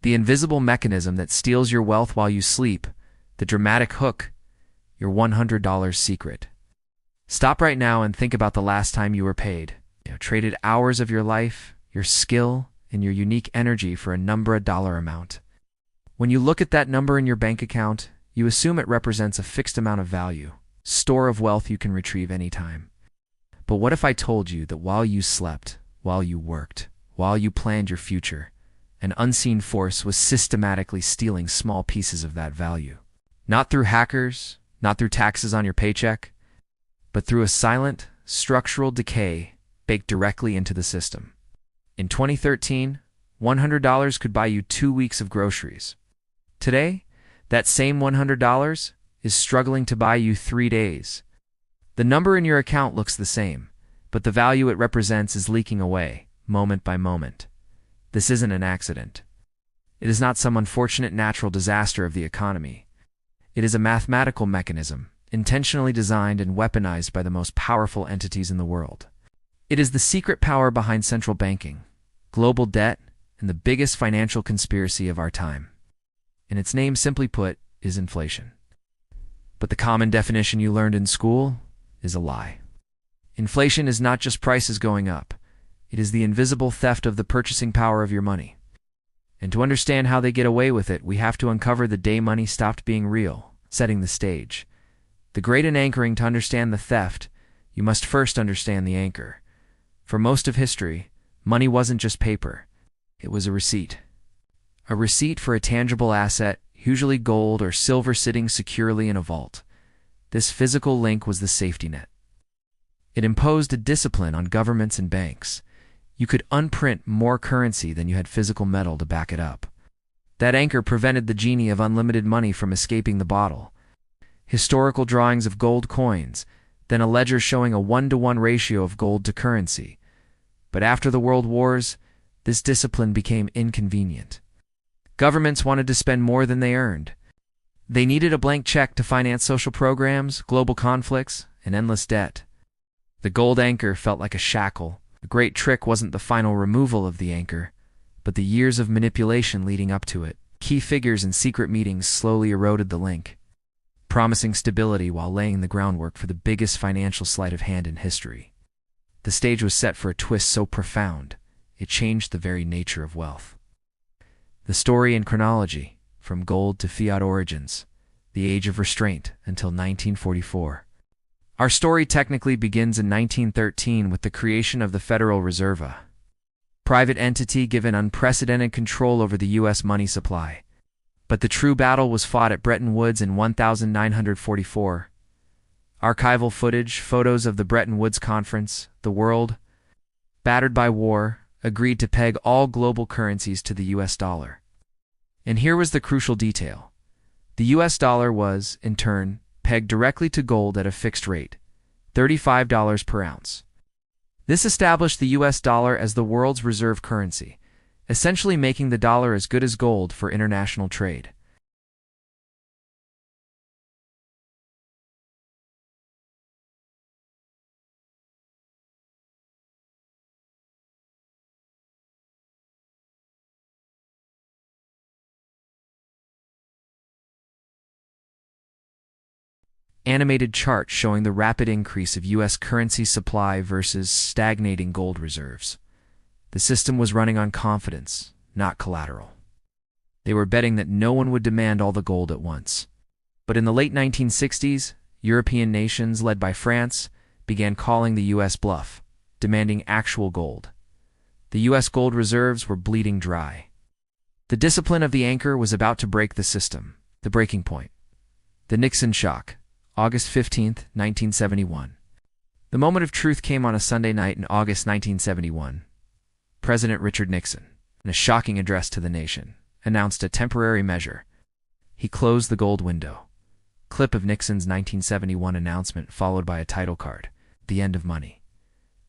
The invisible mechanism that steals your wealth while you sleep, the dramatic hook, your $100 secret. Stop right now and think about the last time you were paid. Traded hours of your life, your skill, and your unique energy for a dollar amount. When you look at that number in your bank account, you assume it represents a fixed amount of value, store of wealth you can retrieve anytime. But what if I told you that while you slept, while you worked, while you planned your future, an unseen force was systematically stealing small pieces of that value? Not through hackers, not through taxes on your paycheck, but through a silent, structural decay baked directly into the system. In 2013, $100 could buy you 2 weeks of groceries. Today, that same $100 is struggling to buy you 3 days. The number in your account looks the same, but the value it represents is leaking away, moment by moment. This isn't an accident. It is not some unfortunate natural disaster of the economy. It is a mathematical mechanism, intentionally designed and weaponized by the most powerful entities in the world. It is the secret power behind central banking, global debt, and the biggest financial conspiracy of our time. And its name, simply put, is inflation. But the common definition you learned in school is a lie. Inflation is not just prices going up. It is the invisible theft of the purchasing power of your money. And to understand how they get away with it, we have to uncover the day money stopped being real, setting the stage. The great in anchoring: to understand the theft, you must first understand the anchor. For most of history, money wasn't just paper. It was a receipt. A receipt for a tangible asset, usually gold or silver sitting securely in a vault. This physical link was the safety net. It imposed a discipline on governments and banks. You could unprint more currency than you had physical metal to back it up. That anchor prevented the genie of unlimited money from escaping the bottle. Historical drawings of gold coins, then a ledger showing a 1-to-1 ratio of gold to currency. But after the World Wars, this discipline became inconvenient. Governments wanted to spend more than they earned. They needed a blank check to finance social programs, global conflicts, and endless debt. The gold anchor felt like a shackle. The great trick wasn't the final removal of the anchor, but the years of manipulation leading up to it. Key figures and secret meetings slowly eroded the link, promising stability while laying the groundwork for the biggest financial sleight of hand in history. The stage was set for a twist so profound, it changed the very nature of wealth. The story in chronology, from gold to fiat origins, the age of restraint until 1944. Our story technically begins in 1913 with the creation of the Federal Reserve, a private entity given unprecedented control over the U.S. money supply. But the true battle was fought at Bretton Woods in 1944. Archival footage, photos of the Bretton Woods Conference, the world, battered by war, agreed to peg all global currencies to the U.S. dollar. And here was the crucial detail. The U.S. dollar was, in turn, pegged directly to gold at a fixed rate, $35 per ounce. This established the U.S. dollar as the world's reserve currency, essentially making the dollar as good as gold for international trade. Animated chart showing the rapid increase of U.S. currency supply versus stagnating gold reserves. The system was running on confidence, not collateral. They were betting that no one would demand all the gold at once. But in the late 1960s, European nations, led by France, began calling the U.S. bluff, demanding actual gold. The U.S. gold reserves were bleeding dry. The discipline of the anchor was about to break the system, the breaking point. The Nixon Shock, August 15, 1971. The moment of truth came on a Sunday night in August 1971. President Richard Nixon, in a shocking address to the nation, announced a temporary measure. He closed the gold window. Clip of Nixon's 1971 announcement followed by a title card, "The End of Money."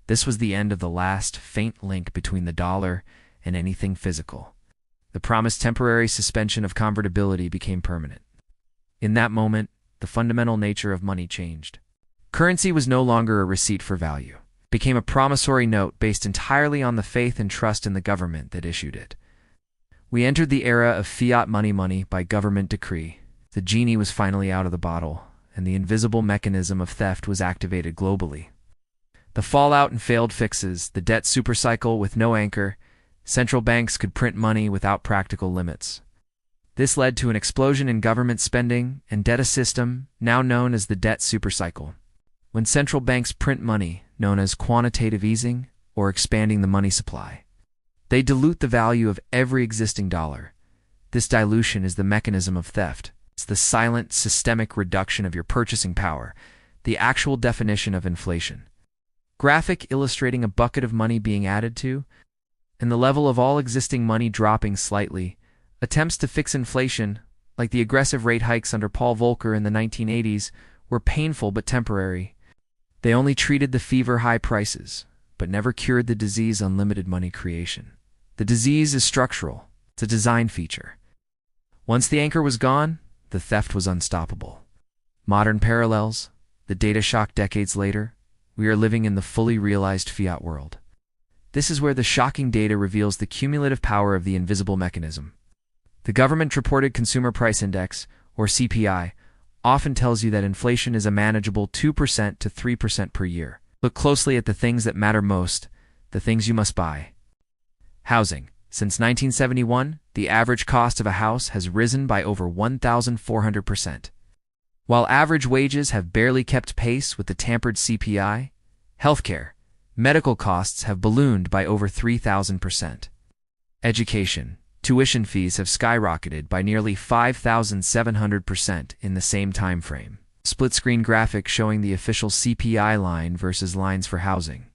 This was the end of the last faint link between the dollar and anything physical. The promised temporary suspension of convertibility became permanent. In that moment, the fundamental nature of money changed. Currency was no longer a receipt for value. It became a promissory note based entirely on the faith and trust in the government that issued it. We entered the era of fiat money by government decree. The genie was finally out of the bottle, and the invisible mechanism of theft was activated globally. The fallout and failed fixes, the debt supercycle with no anchor, central banks could print money without practical limits. This led to an explosion in government spending and debt, a system now known as the debt supercycle. When central banks print money, known as quantitative easing or expanding the money supply, they dilute the value of every existing dollar. This dilution is the mechanism of theft. It's the silent, systemic reduction of your purchasing power, the actual definition of inflation. Graphic illustrating a bucket of money being added to, and the level of all existing money dropping slightly. Attempts to fix inflation, like the aggressive rate hikes under Paul Volcker in the 1980s, were painful but temporary. They only treated the fever-high prices, but never cured the disease: unlimited money creation. The disease is structural. It's a design feature. Once the anchor was gone, the theft was unstoppable. Modern parallels, the data shock decades later, we are living in the fully realized fiat world. This is where the shocking data reveals the cumulative power of the invisible mechanism. The government-reported Consumer Price Index, or CPI, often tells you that inflation is a manageable 2% to 3% per year. Look closely at the things that matter most, the things you must buy. Housing. Since 1971, the average cost of a house has risen by over 1,400%. While average wages have barely kept pace with the tampered CPI, healthcare, medical costs have ballooned by over 3,000%. Education. Tuition fees have skyrocketed by nearly 5,700% in the same time frame. Split-screen graphic showing the official CPI line versus lines for housing.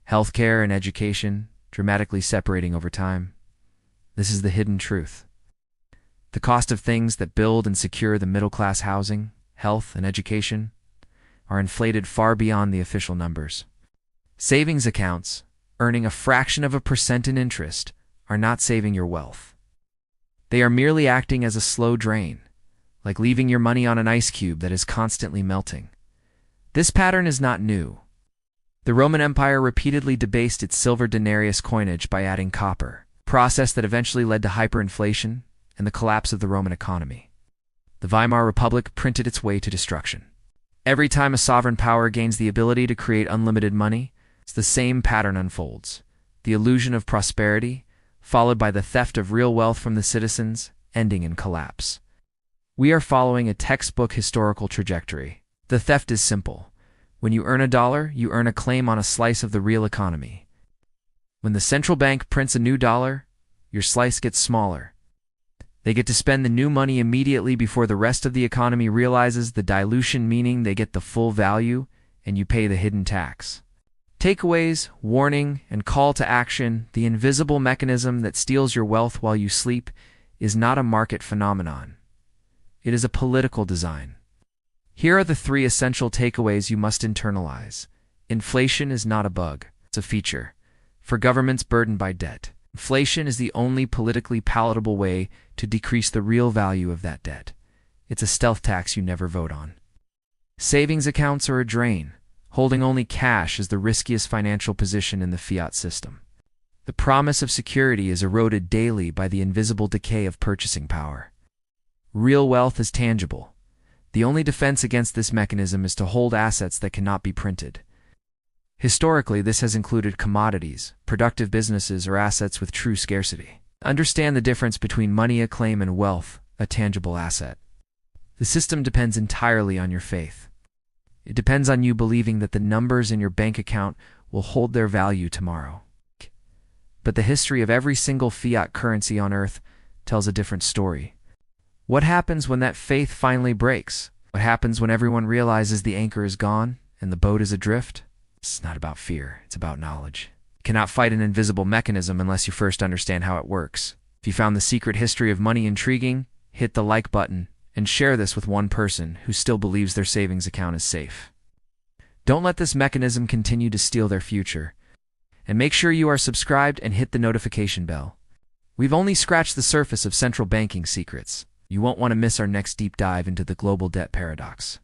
Healthcare and education dramatically separating over time. This is the hidden truth. The cost of things that build and secure the middle-class: housing, health, and education, are inflated far beyond the official numbers. Savings accounts, earning a fraction of a percent in interest, are not saving your wealth. They are merely acting as a slow drain, like leaving your money on an ice cube that is constantly melting. This pattern is not new. The Roman Empire repeatedly debased its silver denarius coinage by adding copper, a process that eventually led to hyperinflation and the collapse of the Roman economy. The Weimar Republic printed its way to destruction. Every time a sovereign power gains the ability to create unlimited money, the same pattern unfolds: the illusion of prosperity, followed by the theft of real wealth from the citizens, ending in collapse. We are following a textbook historical trajectory. The theft is simple. When you earn $1, you earn a claim on a slice of the real economy. When the central bank prints a new dollar, your slice gets smaller. They get to spend the new money immediately before the rest of the economy realizes the dilution, meaning they get the full value and you pay the hidden tax. Takeaways, warning, and call to action: the invisible mechanism that steals your wealth while you sleep is not a market phenomenon. It is a political design. Here are the 3 essential takeaways you must internalize. Inflation is not a bug, it's a feature. For governments burdened by debt, inflation is the only politically palatable way to decrease the real value of that debt. It's a stealth tax you never vote on. Savings accounts are a drain. Holding only cash is the riskiest financial position in the fiat system. The promise of security is eroded daily by the invisible decay of purchasing power. Real wealth is tangible. The only defense against this mechanism is to hold assets that cannot be printed. Historically, this has included commodities, productive businesses, or assets with true scarcity. Understand the difference between money, a claim, and wealth, a tangible asset. The system depends entirely on your faith. It depends on you believing that the numbers in your bank account will hold their value tomorrow. But the history of every single fiat currency on Earth tells a different story. What happens when that faith finally breaks? What happens when everyone realizes the anchor is gone and the boat is adrift? It's not about fear, it's about knowledge. You cannot fight an invisible mechanism unless you first understand how it works. If you found the secret history of money intriguing, hit the like button and share this with one person who still believes their savings account is safe. Don't let this mechanism continue to steal their future. And make sure you are subscribed and hit the notification bell. We've only scratched the surface of central banking secrets. You won't want to miss our next deep dive into the global debt paradox.